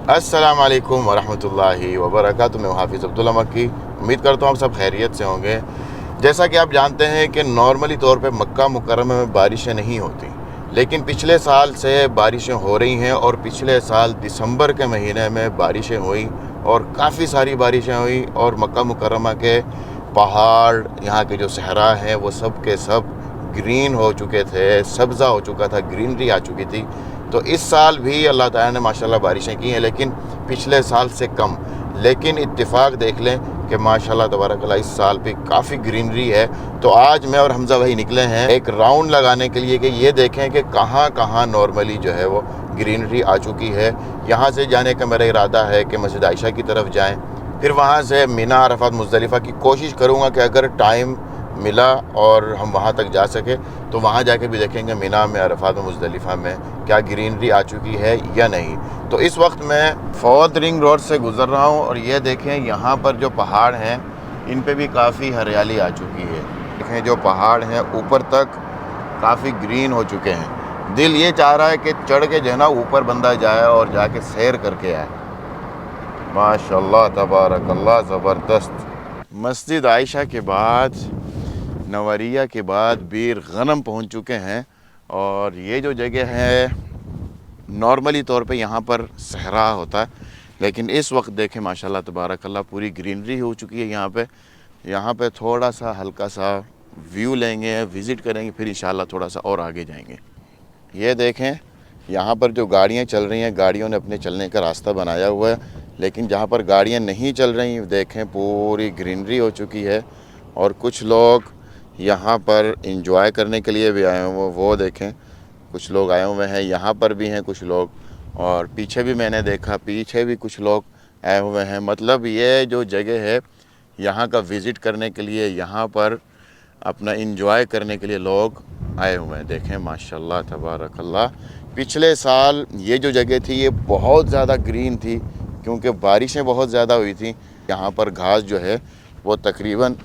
अस्सलाम वालेकुम वरहमतुल्लाहि वबरकातुहू। मैं हाफिज़ अब्दुल्ला मक्की। उम्मीद करता हूँ आप सब खैरियत से होंगे। जैसा कि आप जानते हैं कि नॉर्मली तौर पे मक्का मुकर्रमा में बारिशें नहीं होती, लेकिन पिछले साल से बारिशें हो रही हैं और पिछले साल दिसंबर के महीने में बारिशें हुई और काफ़ी सारी बारिशें हुई और मक्का मुकर्रमा के पहाड़, यहाँ के जो सहरा हैं वो सब के सब ग्रीन हो चुके थे, सब्ज़ा हो चुका था, ग्रीनरी आ चुकी थी। तो इस साल भी अल्लाह ताला ने माशाल्लाह बारिशें की हैं, लेकिन पिछले साल से कम। लेकिन इत्तेफाक देख लें कि माशाल्लाह तबारकल्लाह इस साल भी काफ़ी ग्रीनरी है। तो आज मैं और हमज़ा भाई निकले हैं एक राउंड लगाने के लिए कि ये देखें कि कहाँ कहाँ नॉर्मली जो है वो ग्रीनरी आ चुकी है। यहाँ से जाने का मेरा इरादा है कि मस्जिद आयशा की तरफ जाएँ, फिर वहाँ से मिना, अरफात, मुज़दलिफ़ा की कोशिश करूँगा कि अगर टाइम मिला और हम वहाँ तक जा सके तो वहाँ जाके भी देखेंगे मिना में, अरफात में, मुज़दलिफ़ा में क्या ग्रीनरी आ चुकी है या नहीं। तो इस वक्त मैं फौत रिंग रोड से गुज़र रहा हूँ और ये देखें यहाँ पर जो पहाड़ हैं इन पे भी काफ़ी हरियाली आ चुकी है। देखें जो पहाड़ हैं ऊपर तक काफ़ी ग्रीन हो चुके हैं। दिल ये चाह रहा है कि चढ़ के जो है ना ऊपर बंदा जाए और जाके सैर करके आए। माशाल्लाह तबारकल्लाह, ज़बरदस्त। मस्जिद आयशा के बाद, नवरिया के बाद बीर गनम पहुंच चुके हैं और ये जो जगह है नॉर्मली तौर पे यहाँ पर सहरा होता है, लेकिन इस वक्त देखें माशाल्लाह तबारकल्लाह पूरी ग्रीनरी हो चुकी है यहाँ पे। यहाँ पे थोड़ा सा हल्का सा व्यू लेंगे, विज़िट करेंगे, फिर इंशाल्लाह थोड़ा सा और आगे जाएंगे। ये देखें यहाँ पर जो गाड़ियाँ चल रही हैं, गाड़ियों ने अपने चलने का रास्ता बनाया हुआ है, लेकिन जहाँ पर गाड़ियाँ नहीं चल रही देखें पूरी ग्रीनरी हो चुकी है और कुछ लोग यहाँ पर इंजॉय करने के लिए भी आए हुए, वो देखें कुछ लोग आए हुए हैं, यहाँ पर भी हैं कुछ लोग और पीछे भी मैंने देखा, पीछे भी कुछ लोग आए हुए हैं। मतलब ये जो जगह है यहाँ का विज़िट करने के लिए, यहाँ पर अपना इंजॉय करने के लिए लोग आए हुए हैं। देखें माशाल्लाह तबारकल्लाह। पिछले साल ये जो जगह थी ये बहुत ज़्यादा ग्रीन थी क्योंकि बारिशें बहुत ज़्यादा हुई थी। यहाँ पर घास जो है वो तकरीबन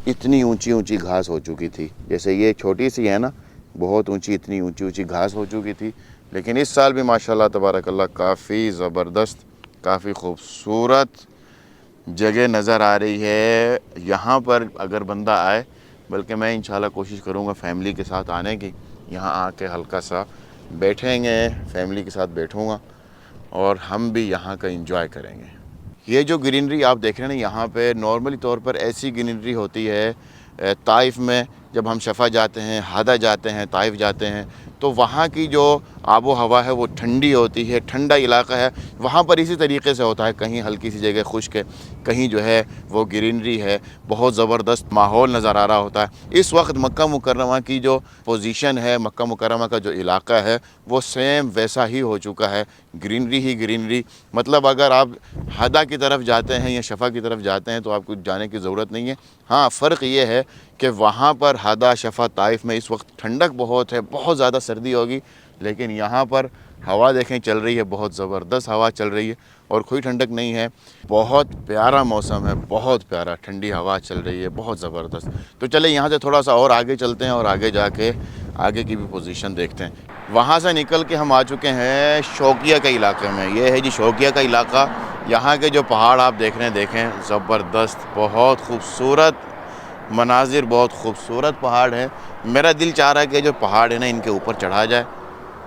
इतनी ऊंची ऊंची घास हो चुकी थी, जैसे ये छोटी सी है ना, बहुत ऊंची, इतनी ऊंची ऊंची घास हो चुकी थी। लेकिन इस साल भी माशाल्लाह तबारकल्लाह काफ़ी ज़बरदस्त, काफ़ी खूबसूरत जगह नज़र आ रही है। यहाँ पर अगर बंदा आए, बल्कि मैं इंशाल्लाह कोशिश करूँगा फैमिली के साथ आने की, यहाँ आके हल्का सा बैठेंगे, फैमिली के साथ बैठूँगा और हम भी यहाँ का इंजॉय करेंगे। ये जो ग्रीनरी आप देख रहे हैं ना यहाँ पे, नॉर्मली तौर पर ऐसी ग्रीनरी होती है ताइफ़ में। जब हम शफ़ा जाते हैं, हादा जाते हैं, ताइफ़ जाते हैं, तो वहाँ की जो आबो हवा है वो ठंडी होती है, ठंडा इलाका है। वहाँ पर इसी तरीके से होता है, कहीं हल्की सी जगह खुश्क है, कहीं जो है वो ग्रीनरी है, बहुत ज़बरदस्त माहौल नज़र आ रहा होता है। इस वक्त मक्का मुकर्रमा की जो पोजीशन है, मक्का मुकर्रमा का जो इलाका है वो सेम वैसा ही हो चुका है, ग्रीनरी ही ग्रीनरी। मतलब अगर आप हदा की तरफ जाते हैं या शफ़ा की तरफ जाते हैं तो आपको जाने की ज़रूरत नहीं है। हाँ, फ़र्क ये है कि वहाँ पर हदा, शफ़ा, ताइफ़ में इस वक्त ठंडक बहुत है, बहुत ज़्यादा सर्दी होगी, लेकिन यहाँ पर हवा देखें चल रही है, बहुत ज़बरदस्त हवा चल रही है और कोई ठंडक नहीं है। बहुत प्यारा मौसम है, बहुत प्यारा, ठंडी हवा चल रही है, बहुत ज़बरदस्त। तो चले यहाँ से थोड़ा सा और आगे चलते हैं और आगे जाके आगे की भी पोजीशन देखते हैं। वहाँ से निकल के हम आ चुके हैं शौकिया के इलाके में। ये है जी शौकिया का इलाका। यहाँ के जो पहाड़ आप देख रहे हैं, देखें ज़बरदस्त, बहुत खूबसूरत मनाजिर, बहुत खूबसूरत पहाड़ है। मेरा दिल चाह रहा है कि जो पहाड़ है ना इनके ऊपर चढ़ा जाए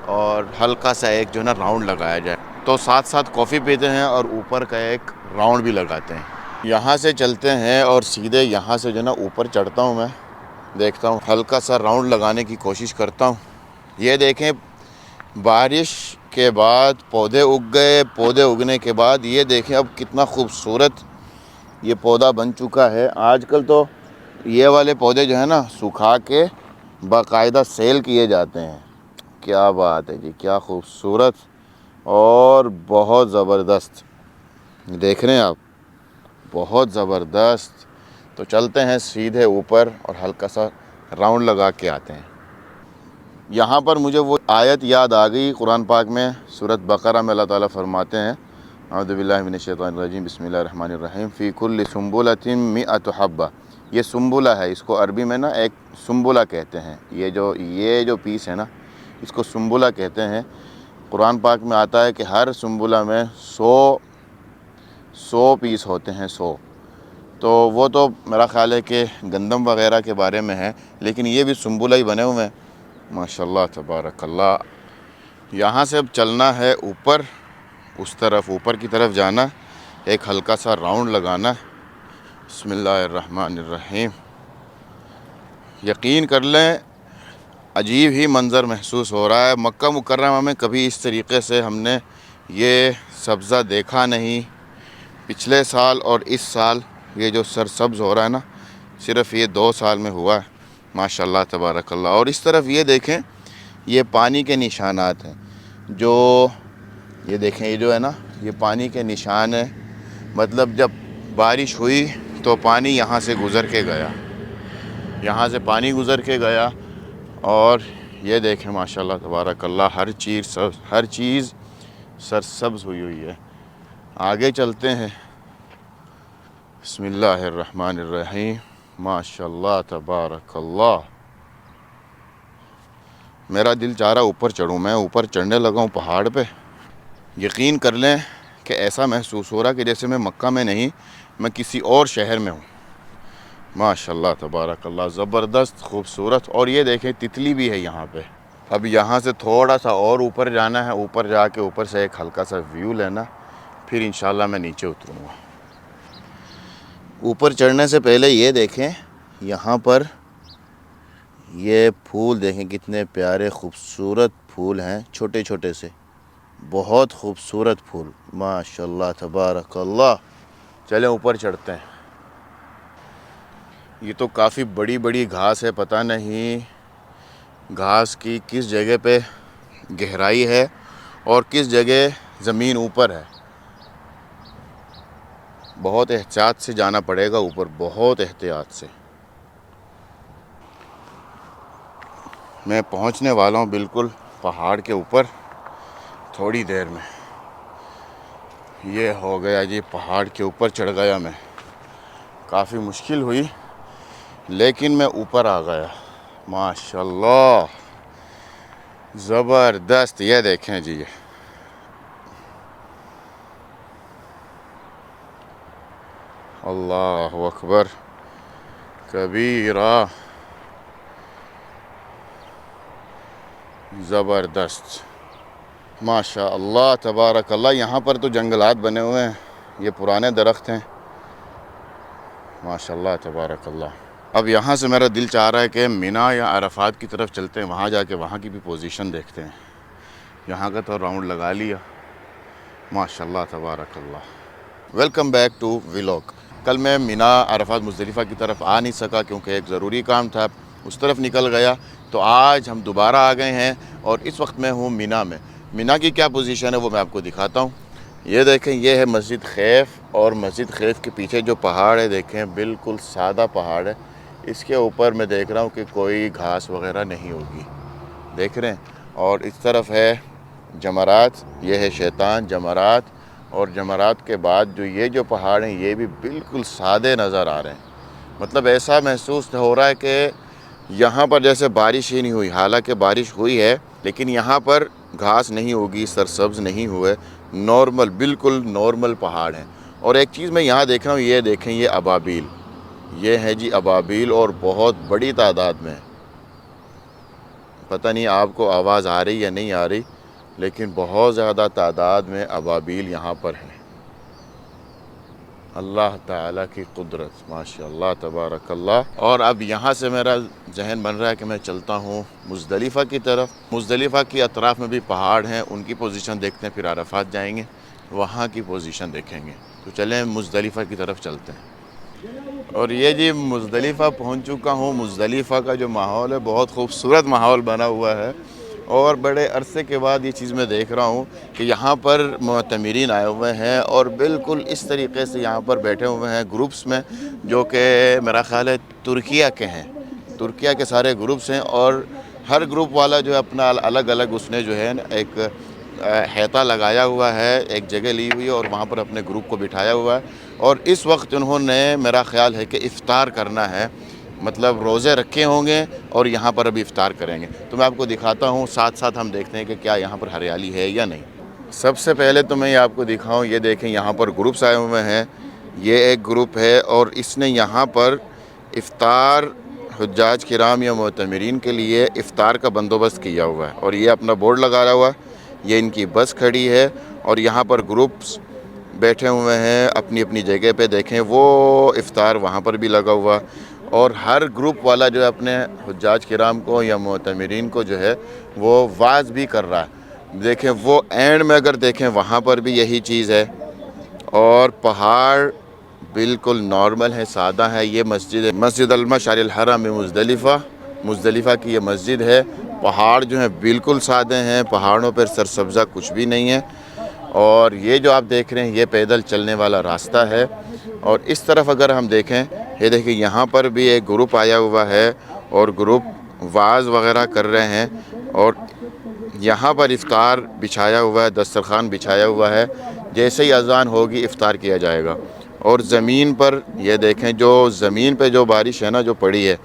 और हल्का सा एक जो है ना राउंड लगाया जाए। तो साथ साथ कॉफ़ी पीते हैं और ऊपर का एक राउंड भी लगाते हैं। यहाँ से चलते हैं और सीधे यहाँ से जो है ना ऊपर चढ़ता हूँ मैं, देखता हूँ, हल्का सा राउंड लगाने की कोशिश करता हूँ। ये देखें बारिश के बाद पौधे उग गए, पौधे उगने के बाद ये देखें अब कितना खूबसूरत ये पौधा बन चुका है। आजकल तो ये वाले पौधे जो है ना सुखा के बाकायदा सेल किए जाते हैं। क्या बात है जी, क्या खूबसूरत और बहुत ज़बरदस्त, देख रहे हैं आप, बहुत ज़बरदस्त। तो चलते हैं सीधे ऊपर और हल्का सा राउंड लगा के आते हैं। यहाँ पर मुझे वो आयत याद आ गई कुरान पाक में, सूरत बकरा में अल्लाह ताला फरमाते हैं, औज़ु बिल्लाहि मिनश शैतानिर रजीम, बिस्मिल्लाहिर रहमानिर रहीम, फ़ी कुल्लि सुम्बुलतिन मिअतु हब्बा। ये सुम्बुला है, इसको अरबी में ना एक सुम्बुला कहते हैं। ये जो पीस है ना इसको सुम्बुला कहते हैं। कुरान पाक में आता है कि हर सुंबुला में 100 पीस होते हैं, 100। तो वो तो मेरा ख़्याल है कि गंदम वग़ैरह के बारे में है, लेकिन ये भी सुंबुला ही बने हुए हैं। माशाल्लाह तबारकल्लाह। यहाँ से अब चलना है ऊपर, उस तरफ ऊपर की तरफ जाना, एक हल्का सा राउंड लगाना। बिस्मिल्लाहिर्रहमानिर्रहीम। यकीन कर लें अजीब ही मंज़र महसूस हो रहा है। मक्का मुकर्रमा में कभी इस तरीक़े से हमने ये सब्ज़ा देखा नहीं। पिछले साल और इस साल ये जो सरसब्ज़ हो रहा है ना, सिर्फ़ ये 2 साल में हुआ है। माशाल्लाह तबारकल्लाह। और इस तरफ ये देखें, ये पानी के निशानात हैं, जो ये देखें, ये जो है ना, ये पानी के निशान है। मतलब जब बारिश हुई तो पानी यहाँ से गुज़र के गया, यहाँ से पानी गुज़र के गया। और ये देखें माशाल्लाह तबारकल्लाह, हर चीज़ सरसब्ज़ हुई हुई है। आगे चलते हैं। बिस्मिल्लाहिर्रहमानिर्रहीम। माशाल्लाह तबारकल्लाह। मेरा दिल चाह रहा ऊपर चढ़ूँ, मैं ऊपर चढ़ने लगा हूँ पहाड़ पे। यकीन कर लें कि ऐसा महसूस हो रहा कि जैसे मैं मक्का में नहीं, मैं किसी और शहर में हूँ। माशाल्लाह तबारकल्लाह, ज़बरदस्त खूबसूरत। और ये देखें तितली भी है यहाँ पे। अब यहाँ से थोड़ा सा और ऊपर जाना है, ऊपर जाके ऊपर से एक हल्का सा व्यू लेना, फिर इंशाल्लाह मैं नीचे उतरूँगा। ऊपर चढ़ने से पहले ये देखें, यहाँ पर ये फूल देखें, कितने प्यारे खूबसूरत फूल हैं, छोटे छोटे से, बहुत खूबसूरत फूल। माशाल्लाह तबारकल्लाह। चलें ऊपर चढ़ते हैं। ये तो काफ़ी बड़ी बड़ी घास है, पता नहीं घास की किस जगह पे गहराई है और किस जगह ज़मीन ऊपर है। बहुत एहतियात से जाना पड़ेगा ऊपर, बहुत एहतियात से। मैं पहुंचने वाला हूं बिल्कुल पहाड़ के ऊपर, थोड़ी देर में। ये हो गया जी, पहाड़ के ऊपर चढ़ गया मैं। काफ़ी मुश्किल हुई लेकिन मैं ऊपर आ गया। माशाल्लाह ज़बरदस्त। ये देखें जी, ये अल्लाह अकबर कबीरा, ज़बरदस्त। माशाअल्लाह तबारकल्लाह। यहाँ पर तो जंगलात बने हुए हैं, ये पुराने दरख्त हैं। माशाअल्लाह तबारकल्लाह। अब यहाँ से मेरा दिल चाह रहा है कि मिना या अरफात की तरफ चलते हैं, वहाँ जाके वहाँ की भी पोजीशन देखते हैं। यहाँ का तो राउंड लगा लिया। माशाअल्लाह तबारकल्लाह। Welcome back to vlog. कल मैं मिना अरफात मुज़दलिफ़ा की तरफ आ नहीं सका क्योंकि एक ज़रूरी काम था, उस तरफ निकल गया। तो आज हम दोबारा आ गए हैं और इस वक्त मैं हूँ मिना में। मिना की क्या पोजीशन है वो मैं आपको दिखाता हूँ। ये देखें, ये है मस्जिद खैफ, और मस्जिद खैफ के पीछे जो पहाड़ है देखें, बिल्कुल सादा पहाड़ है। इसके ऊपर मैं देख रहा हूँ कि कोई घास वगैरह नहीं होगी, देख रहे हैं। और इस तरफ है जमरात, ये है शैतान जमरात। और जमरात के बाद जो ये जो पहाड़ हैं ये भी बिल्कुल सादे नज़र आ रहे हैं। मतलब ऐसा महसूस हो रहा है कि यहाँ पर जैसे बारिश ही नहीं हुई। हालांकि बारिश हुई है लेकिन यहाँ पर घास नहीं होगी, सरसब्ज़ नहीं हुए, नॉर्मल, बिल्कुल नॉर्मल पहाड़ हैं। और एक चीज़ मैं यहाँ देख रहा हूँ, ये देखें, ये अबाबील, ये है जी अबाबील, और बहुत बड़ी तादाद में। पता नहीं आपको आवाज़ आ रही या नहीं आ रही, लेकिन बहुत ज़्यादा तादाद में अबाबील यहाँ पर है। अल्लाह ताला की कुदरत, माशाअल्लाह तबारकल्लाह। और अब यहाँ से मेरा जहन बन रहा है कि मैं चलता हूँ मुज़दलिफ़ा की तरफ। मुज़दलिफ़ा की अतराफ़ में भी पहाड़ हैं, उनकी पोजीशन देखते हैं, फिर अरफात जाएंगे, वहाँ की पोजीशन देखेंगे। तो चलें मुज़दलिफ़ा की तरफ चलते हैं। और ये जी मुज़दलिफ़ा पहुँच चुका हूँ। मुज़दलिफ़ा का जो माहौल है, बहुत खूबसूरत माहौल बना हुआ है। और बड़े अरसे के बाद ये चीज़ मैं देख रहा हूँ कि यहाँ पर मुअतमिरीन आए हुए हैं और बिल्कुल इस तरीके से यहाँ पर बैठे हुए हैं ग्रुप्स में, जो कि मेरा ख़्याल है तुर्किया के हैं। तुर्किया के सारे ग्रुप्स हैं और हर ग्रुप वाला जो है अपना अलग अलग उसने जो है एक हैता लगाया हुआ है, एक जगह ली हुई है और वहाँ पर अपने ग्रुप को बिठाया हुआ है। और इस वक्त उन्होंने, मेरा ख़्याल है कि इफ़्तार करना है, मतलब रोज़े रखे होंगे और यहाँ पर अभी इफ्तार करेंगे। तो मैं आपको दिखाता हूँ, साथ साथ हम देखते हैं कि क्या यहाँ पर हरियाली है या नहीं। सबसे पहले तो मैं ये आपको दिखाऊँ, ये देखें यहाँ पर ग्रुप्स आए हुए हैं। ये एक ग्रुप है और इसने यहाँ पर इफ्तार हुज्जाज किराम या मोतमिरीन के लिए इफ्तार का बंदोबस्त किया हुआ है और ये अपना बोर्ड लगा हुआ है। ये इनकी बस खड़ी है और यहाँ पर ग्रुप्स बैठे हुए हैं अपनी अपनी जगह पे। देखें वो इफ्तार वहाँ पर भी लगा हुआ और हर ग्रुप वाला जो है अपने हुज्जाज किराम को या मोतमिरीन को जो है वो वाज़ भी कर रहा है। देखें वो एंड में अगर देखें वहाँ पर भी यही चीज़ है और पहाड़ बिल्कुल नॉर्मल है, सादा है। ये मस्जिद है, मस्जिद अल-मशअरिल हरम में मुज़दलिफ़ा की ये मस्जिद है। पहाड़ जो हैं बिल्कुल सादे हैं, पहाड़ों पर सरसब्ज़ा कुछ भी नहीं है। और ये जो आप देख रहे हैं ये पैदल चलने वाला रास्ता है। और इस तरफ अगर हम देखें, ये देखिए यहाँ पर भी एक ग्रुप आया हुआ है और ग्रुप वाज़ वग़ैरह कर रहे हैं और यहाँ पर इफ्तार बिछाया हुआ है, दस्तरखान बिछाया हुआ है। जैसे ही अज़ान होगी इफ्तार किया जाएगा। और ज़मीन पर ये देखें, जो ज़मीन पे जो बारिश है ना जो पड़ी है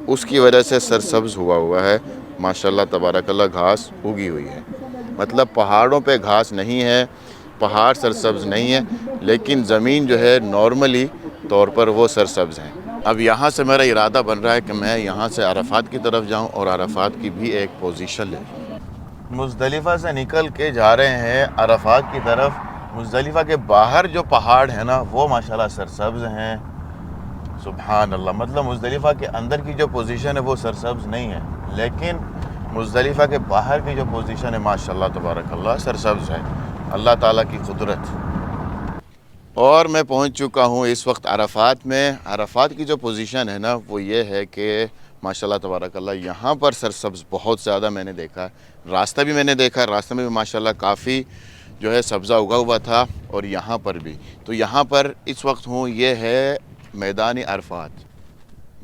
उसकी वजह से सरसब्ज़ हुआ है माशाल्लाह तबारकल्लाह, घास उगी हुई है। मतलब पहाड़ों पे घास नहीं है, पहाड़ सरसब्ज़ नहीं है, लेकिन ज़मीन जो है नॉर्मली तौर पर वो सरसब्ज़ हैं। अब यहाँ से मेरा इरादा बन रहा है कि मैं यहाँ से अरफात की तरफ जाऊँ और अरफात की भी एक पोजीशन ले लूँ। मुज़दलिफ़ा से निकल के जा रहे हैं अरफात की तरफ। मुज़दलिफ़ा के बाहर जो पहाड़ है ना वो माशाल्लाह सरसब्ज़ हैं। सुभान अल्लाह, मतलब मुज़दलिफ़ा के अंदर की जो पोजीशन है वो सरसब्ज़ नहीं है, लेकिन मुज़दलिफ़ा के बाहर की जो पोजीशन है माशाल्लाह तबारकल्लाह सरसब्ज़ है। अल्लाह ताला की कुदरत। और मैं पहुंच चुका हूं इस वक्त अरफात में। अरफात की जो पोजीशन है ना वो ये है कि माशाल्लाह तबारकल्लाह यहाँ पर सरसब्ज़ बहुत ज़्यादा मैंने देखा है। रास्ता भी मैंने देखा, रास्ते में भी माशाल्लाह काफ़ी जो है सब्ज़ा उगा हुआ था और यहाँ पर भी। तो यहाँ पर इस वक्त हूँ, ये है मैदान अरफात।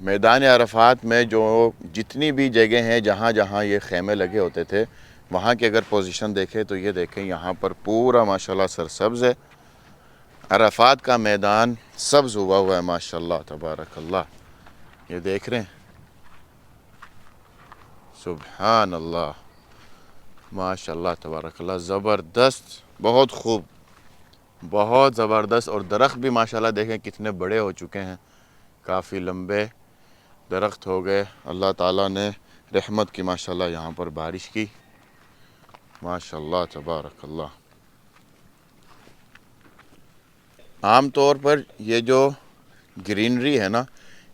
मैदान अरफात में जो जितनी भी जगह हैं जहाँ जहाँ ये ख़ैमे लगे होते थे वहाँ की अगर पोजीशन देखें तो ये देखें यहाँ पर पूरा माशाल्लाह सरसब्ज़ है। अरफात का मैदान सब्ज़ हुआ है माशाल्लाह तबारकल्लाह। ये देख रहे हैं, सुभान अल्लाह, माशाल्लाह तबारकल्लाह, ज़बरदस्त, बहुत खूब, बहुत ज़बरदस्त। और दरख्त भी माशाल्लाह देखें कितने बड़े हो चुके हैं, काफ़ी लंबे दरख्त हो गए। अल्लाह ताला ने रहमत की माशाल्लाह यहाँ पर बारिश की, माशाल्लाह तबारकल्लाह। आम तौर पर ये जो ग्रीनरी है ना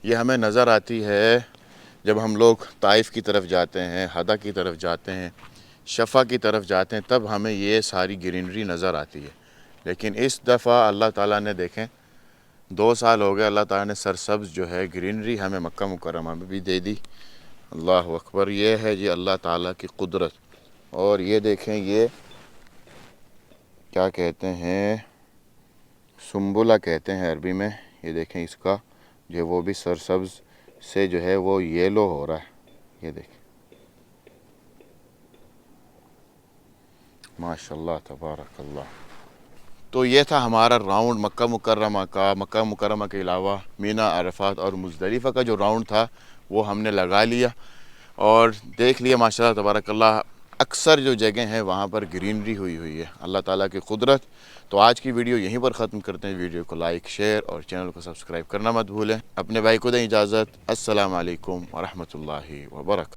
ये हमें नज़र आती है जब हम लोग ताइफ़ की तरफ जाते हैं, हदा की तरफ जाते हैं, शफ़ा की तरफ जाते हैं, तब हमें ये सारी ग्रीनरी नज़र आती है। लेकिन इस दफ़ा अल्लाह ताला ने देखें 2 साल हो गए, अल्लाह ताला ने सरसब्ज़ जो है ग्रीनरी हमें मक्का मुकर्रमा में भी दे दी। अल्लाह अकबर, ये है जी अल्लाह ताला की कुदरत। और ये देखें, ये क्या कहते हैं, सुम्बुला कहते हैं अरबी में। ये देखें इसका जो है वो भी सरसब्ज़ से जो है वो येलो हो रहा है। ये देखें माशाल्लाह तबारकल्लाह। तो ये था हमारा राउंड मक्का मुकर्रमा का। मक्का मुकर्रमा के अलावा मीना, अरफात और मुज़दलिफ़ा का जो राउंड था वो हमने लगा लिया और देख लिया माशाल्लाह तबारकल्लाह। अक्सर जो जगह हैं वहाँ पर ग्रीनरी हुई है, अल्लाह ताला की कुदरत। तो आज की वीडियो यहीं पर ख़त्म करते हैं। वीडियो को लाइक, शेयर और चैनल को सब्सक्राइब करना मत भूलें। अपने भाई को दें इजाज़त। अस्सलाम वालेकुम व रहमतुल्लाहि व बरकातहू।